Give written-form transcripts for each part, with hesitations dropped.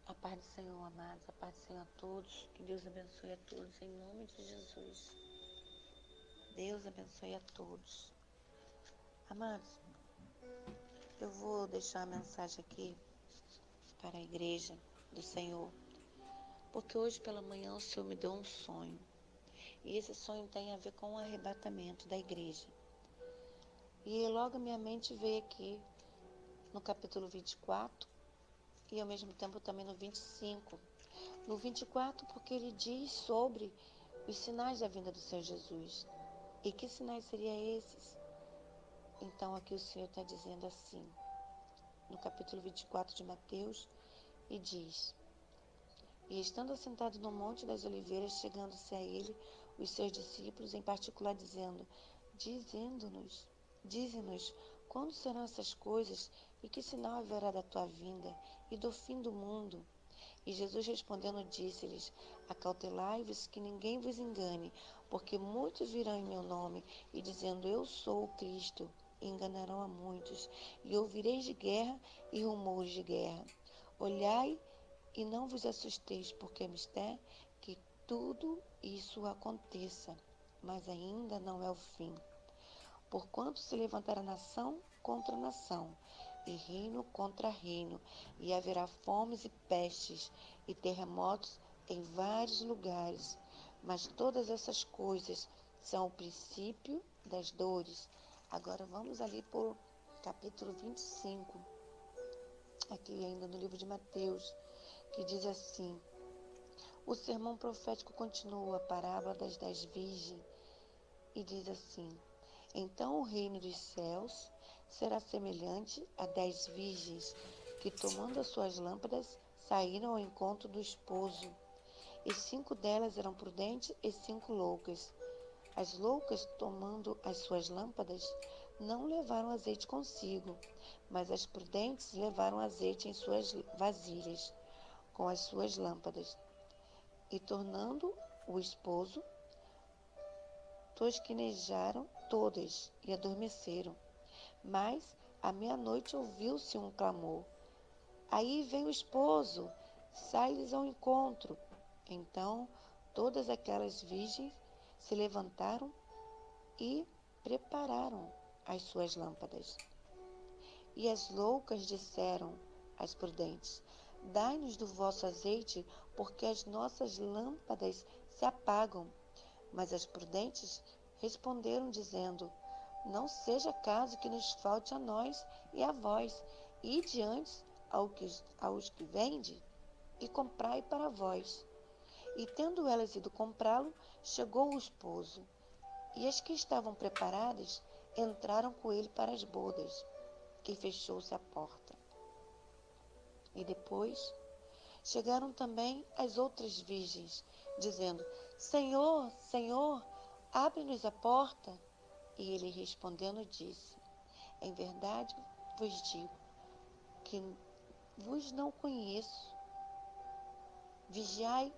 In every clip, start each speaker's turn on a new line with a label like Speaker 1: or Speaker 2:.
Speaker 1: A paz do Senhor, amados, a paz do Senhor a todos, que Deus abençoe a todos, em nome de Jesus. Deus abençoe a todos. Amados, eu vou deixar a mensagem aqui para a igreja do Senhor, porque hoje pela manhã o Senhor me deu um sonho, e esse sonho tem a ver com o arrebatamento da igreja. E logo a minha mente veio aqui no capítulo 24, e ao mesmo tempo também no 25. No 24, porque ele diz sobre os sinais da vinda do Senhor Jesus. E que sinais seriam esses? Então aqui o Senhor está dizendo assim, no capítulo 24 de Mateus, e diz: E estando assentado no Monte das Oliveiras, chegando-se a ele, os seus discípulos, em particular, dize-nos, quando serão essas coisas, e que sinal haverá da tua vinda, e do fim do mundo? E Jesus respondendo disse-lhes: Acautelai-vos que ninguém vos engane, porque muitos virão em meu nome, e dizendo eu sou o Cristo, e enganarão a muitos. E ouvireis de guerra e rumores de guerra. Olhai e não vos assusteis, porque é mister que tudo isso aconteça, mas ainda não é o fim. Porquanto se levantará nação contra nação, e reino contra reino, e haverá fomes e pestes, e terremotos em vários lugares. Mas todas essas coisas são o princípio das dores. Agora vamos ali para o capítulo 25, aqui ainda no livro de Mateus, que diz assim: O sermão profético continua, a parábola das 10 virgens, e diz assim: Então o reino dos céus será semelhante a 10 virgens que, tomando as suas lâmpadas, saíram ao encontro do esposo. E 5 delas eram prudentes e 5 loucas. As loucas, tomando as suas lâmpadas, não levaram azeite consigo, mas as prudentes levaram azeite em suas vasilhas, com as suas lâmpadas. E tornando o esposo, tosquenejaram todas e adormeceram. Mas à meia-noite ouviu-se um clamor: Aí vem o esposo, sai-lhes ao encontro. Então todas aquelas virgens se levantaram e prepararam as suas lâmpadas. E as loucas disseram às prudentes: Dai-nos do vosso azeite, porque as nossas lâmpadas se apagam. Mas as prudentes responderam, dizendo: Não seja caso que nos falte a nós e a vós, ide antes aos que vende, e comprai para vós. E tendo elas ido comprá-lo, chegou o esposo. E as que estavam preparadas entraram com ele para as bodas, e fechou-se a porta. E depois chegaram também as outras virgens, dizendo: Senhor, Senhor, abre-nos a porta. E ele respondendo disse: Em verdade vos digo que vos não conheço. Vigiai,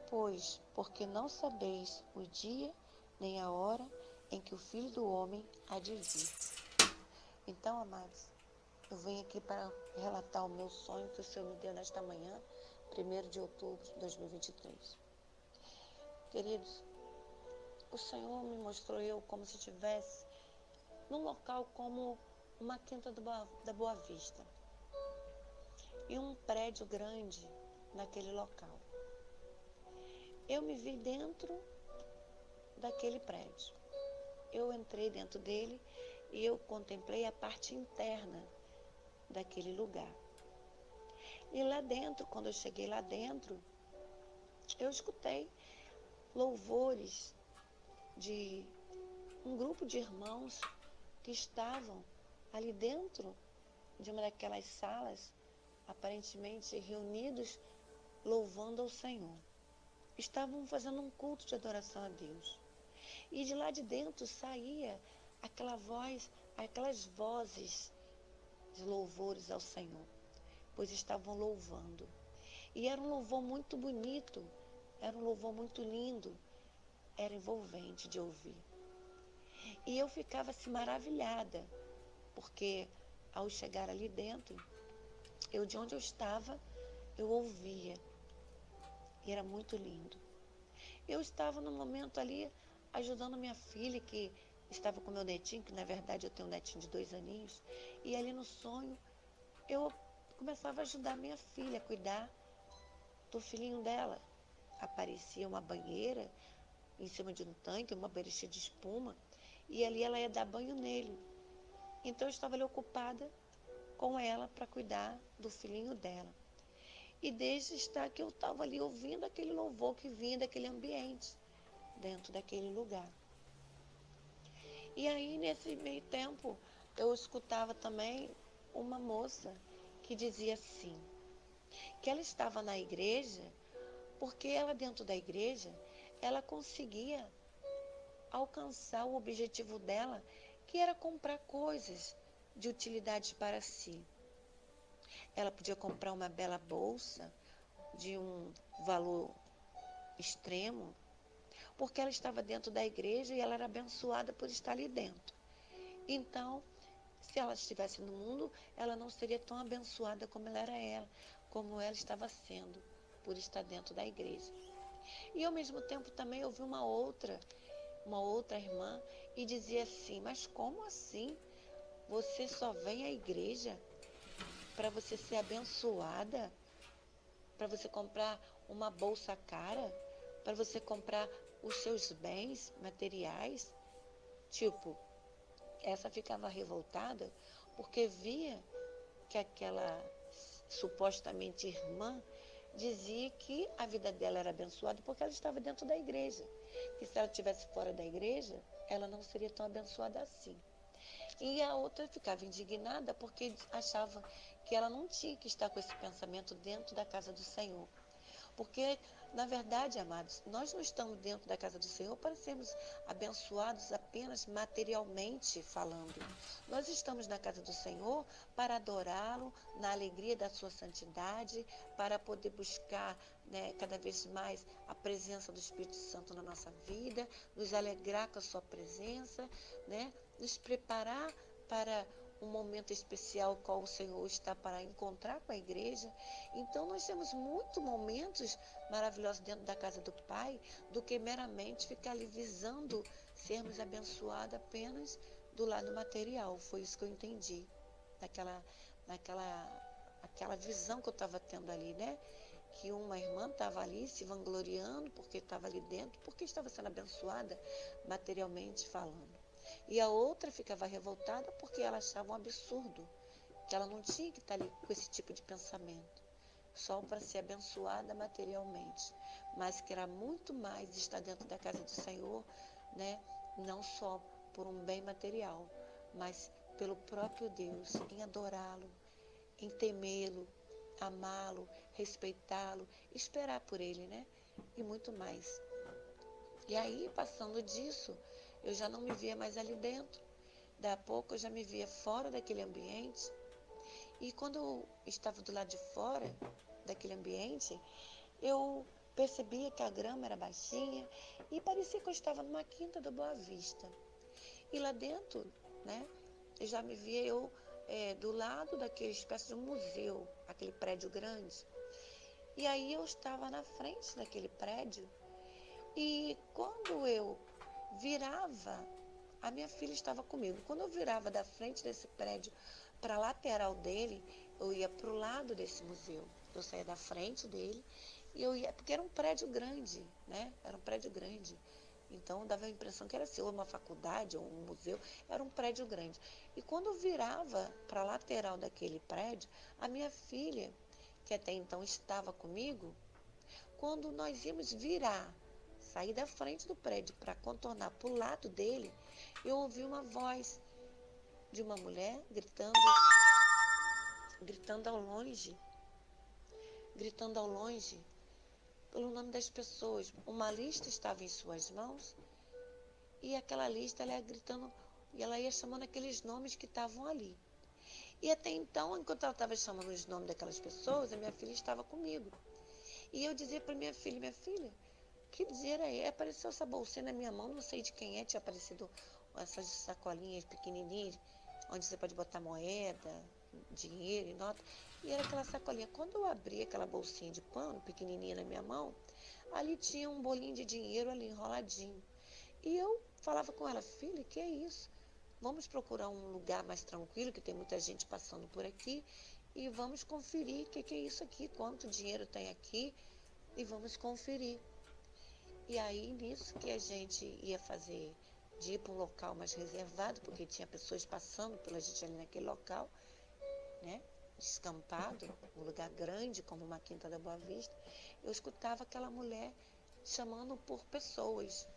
Speaker 1: pois, porque não sabeis o dia nem a hora em que o Filho do Homem há de vir. Então, amados, eu venho aqui para relatar o meu sonho que o Senhor me deu nesta manhã, 1º de outubro de 2023. Queridos, o Senhor me mostrou eu como se estivesse num local como uma quinta da Boa Vista e um prédio grande naquele local. Eu me vi dentro daquele prédio. Eu entrei dentro dele e eu contemplei a parte interna daquele lugar. E lá dentro, quando eu cheguei lá dentro, eu escutei louvores de um grupo de irmãos que estavam ali dentro de uma daquelas salas, aparentemente reunidos, louvando ao Senhor. Estavam fazendo um culto de adoração a Deus. E de lá de dentro saía aquelas vozes de louvores ao Senhor, pois estavam louvando. E era um louvor muito bonito, era um louvor muito lindo, era envolvente de ouvir. E eu ficava assim maravilhada, porque ao chegar ali dentro, de onde eu estava, eu ouvia e era muito lindo. Eu estava no momento ali ajudando minha filha, que estava com meu netinho, que na verdade eu tenho um netinho de 2 aninhos, e ali no sonho eu começava a ajudar minha filha a cuidar do filhinho dela. Aparecia uma banheira em cima de um tanque, uma banheira cheia de espuma, e ali ela ia dar banho nele. Então eu estava ali ocupada com ela para cuidar do filhinho dela. E desde estar que eu estava ali ouvindo aquele louvor que vinha daquele ambiente, dentro daquele lugar. E aí, nesse meio tempo, eu escutava também uma moça que dizia assim, que ela estava na igreja, porque ela dentro da igreja, ela conseguia alcançar o objetivo dela, que era comprar coisas de utilidade para si. Ela podia comprar uma bela bolsa de um valor extremo, porque ela estava dentro da igreja e ela era abençoada por estar ali dentro. Então, se ela estivesse no mundo, ela não seria tão abençoada como ela estava sendo, por estar dentro da igreja. E ao mesmo tempo também eu vi uma outra irmã, e dizia assim, mas como assim? Você só vem à igreja para você ser abençoada? Para você comprar uma bolsa cara? Para você comprar os seus bens materiais? Tipo, essa ficava revoltada porque via que aquela supostamente irmã dizia que a vida dela era abençoada porque ela estava dentro da igreja. Que se ela estivesse fora da igreja, ela não seria tão abençoada assim. E a outra ficava indignada porque achava que ela não tinha que estar com esse pensamento dentro da casa do Senhor. Porque, na verdade, amados, nós não estamos dentro da casa do Senhor para sermos abençoados apenas materialmente falando. Nós estamos na casa do Senhor para adorá-lo na alegria da sua santidade, para poder buscar, né, cada vez mais a presença do Espírito Santo na nossa vida, nos alegrar com a sua presença, né, nos preparar para um momento especial qual o Senhor está para encontrar com a igreja. Então nós temos muitos momentos maravilhosos dentro da casa do Pai, do que meramente ficar ali visando sermos abençoados apenas do lado material. Foi isso que eu entendi naquela, aquela visão que eu estava tendo ali, né? Que uma irmã estava ali se vangloriando porque estava ali dentro, porque estava sendo abençoada materialmente falando. E a outra ficava revoltada porque ela achava um absurdo, que ela não tinha que estar ali com esse tipo de pensamento, só para ser abençoada materialmente, mas que era muito mais estar dentro da casa do Senhor, né? Não só por um bem material, mas pelo próprio Deus, em adorá-lo, em temê-lo, amá-lo, respeitá-lo, esperar por ele, né? E muito mais. E aí, passando disso, eu já não me via mais ali dentro. Daí a pouco eu já me via fora daquele ambiente. E quando eu estava do lado de fora daquele ambiente, eu percebia que a grama era baixinha e parecia que eu estava numa quinta do Boa Vista. E lá dentro, né, eu já me via do lado daquele espécie de um museu, aquele prédio grande. E aí eu estava na frente daquele prédio e quando eu virava, a minha filha estava comigo. Quando eu virava da frente desse prédio para a lateral dele, eu ia para o lado desse museu. Eu saía da frente dele e eu ia, porque era um prédio grande, né? Era um prédio grande. Então dava a impressão que era assim, ou uma faculdade, ou um museu, era um prédio grande. E quando eu virava para a lateral daquele prédio, a minha filha, que até então estava comigo, quando nós íamos virar, sair da frente do prédio para contornar para o lado dele, eu ouvi uma voz de uma mulher gritando ao longe, gritando ao longe, pelo nome das pessoas. Uma lista estava em suas mãos e aquela lista ela ia gritando e ela ia chamando aqueles nomes que estavam ali. E até então, enquanto ela estava chamando os nomes daquelas pessoas, a minha filha estava comigo. E eu dizia para minha filha, que dinheiro é esse? Apareceu essa bolsinha na minha mão, não sei de quem é, tinha aparecido essas sacolinhas pequenininhas onde você pode botar moeda, dinheiro e nota. E era aquela sacolinha. Quando eu abri aquela bolsinha de pano, pequenininha na minha mão, ali tinha um bolinho de dinheiro ali enroladinho. E eu falava com ela, filha, que é isso? Vamos procurar um lugar mais tranquilo, que tem muita gente passando por aqui, e vamos conferir o que é isso aqui, quanto dinheiro tem aqui, e vamos conferir. E aí, nisso que a gente ia fazer, de ir para um local mais reservado, porque tinha pessoas passando pela gente ali naquele local, né? Descampado, um lugar grande como uma Quinta da Boa Vista, eu escutava aquela mulher chamando por pessoas.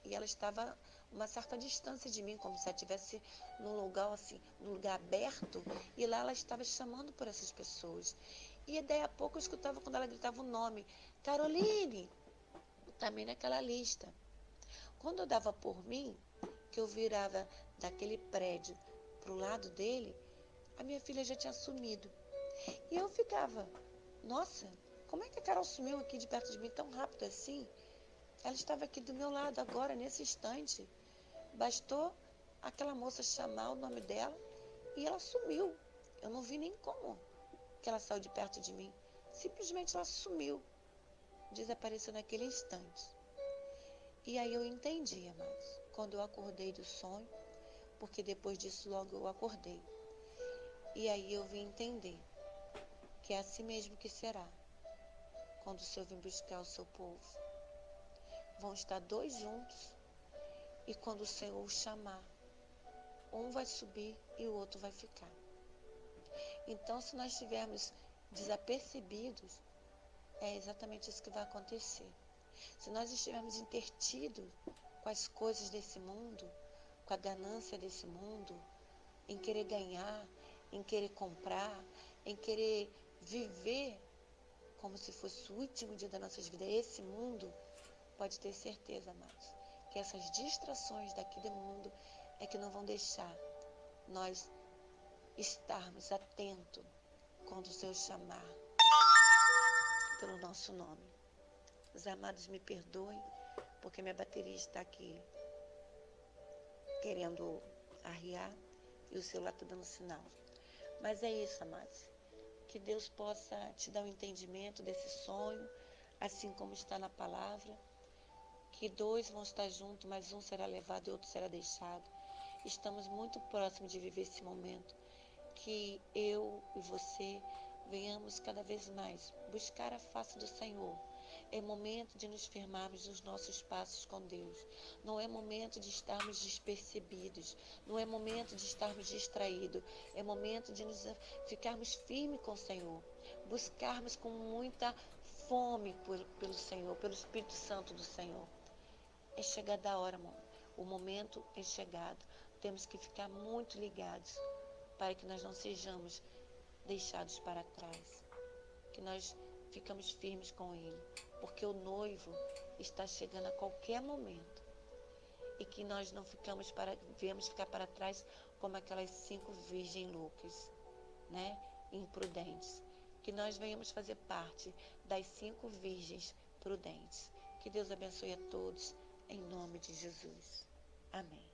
Speaker 1: E ela estava uma certa distância de mim, como se ela estivesse num lugar assim, num lugar aberto, e lá ela estava chamando por essas pessoas. E daí a pouco eu escutava quando ela gritava o nome, Caroline, também naquela lista. Quando eu dava por mim, que eu virava daquele prédio para o lado dele, a minha filha já tinha sumido. E eu ficava, nossa, como é que a Carol sumiu aqui de perto de mim tão rápido assim? Ela estava aqui do meu lado agora, nesse instante. Bastou aquela moça chamar o nome dela e ela sumiu. Eu não vi nem como que ela saiu de perto de mim. Simplesmente ela sumiu, desapareceu naquele instante. E aí eu entendi, amados, quando eu acordei do sonho, porque depois disso logo eu acordei. E aí eu vim entender que é assim mesmo que será, quando o Senhor vir buscar o seu povo. Vão estar dois juntos, e quando o Senhor o chamar, um vai subir e o outro vai ficar. Então, se nós estivermos desapercebidos, é exatamente isso que vai acontecer. Se nós estivermos intertidos com as coisas desse mundo, com a ganância desse mundo, em querer ganhar, em querer comprar, em querer viver como se fosse o último dia das nossas vidas, esse mundo, pode ter certeza, amados, que essas distrações daqui do mundo é que não vão deixar nós estarmos atentos quando o Senhor chamar pelo nosso nome. Os amados me perdoem, porque minha bateria está aqui querendo arriar e o celular está dando sinal. Mas é isso, amados. Que Deus possa te dar o entendimento desse sonho, assim como está na palavra. Que dois vão estar juntos, mas um será levado e outro será deixado. Estamos muito próximos de viver esse momento. Que eu e você venhamos cada vez mais buscar a face do Senhor. É momento de nos firmarmos nos nossos passos com Deus. Não é momento de estarmos despercebidos. Não é momento de estarmos distraídos. É momento de nos ficarmos firmes com o Senhor. Buscarmos com muita fome pelo Senhor, pelo Espírito Santo do Senhor. É chegada a hora, amor. O momento é chegado. Temos que ficar muito ligados para que nós não sejamos deixados para trás. Que nós ficamos firmes com Ele. Porque o noivo está chegando a qualquer momento. E que nós não viemos ficar para trás como aquelas 5 virgens loucas, né? Imprudentes. Que nós venhamos fazer parte das 5 virgens prudentes. Que Deus abençoe a todos. Em nome de Jesus. Amém.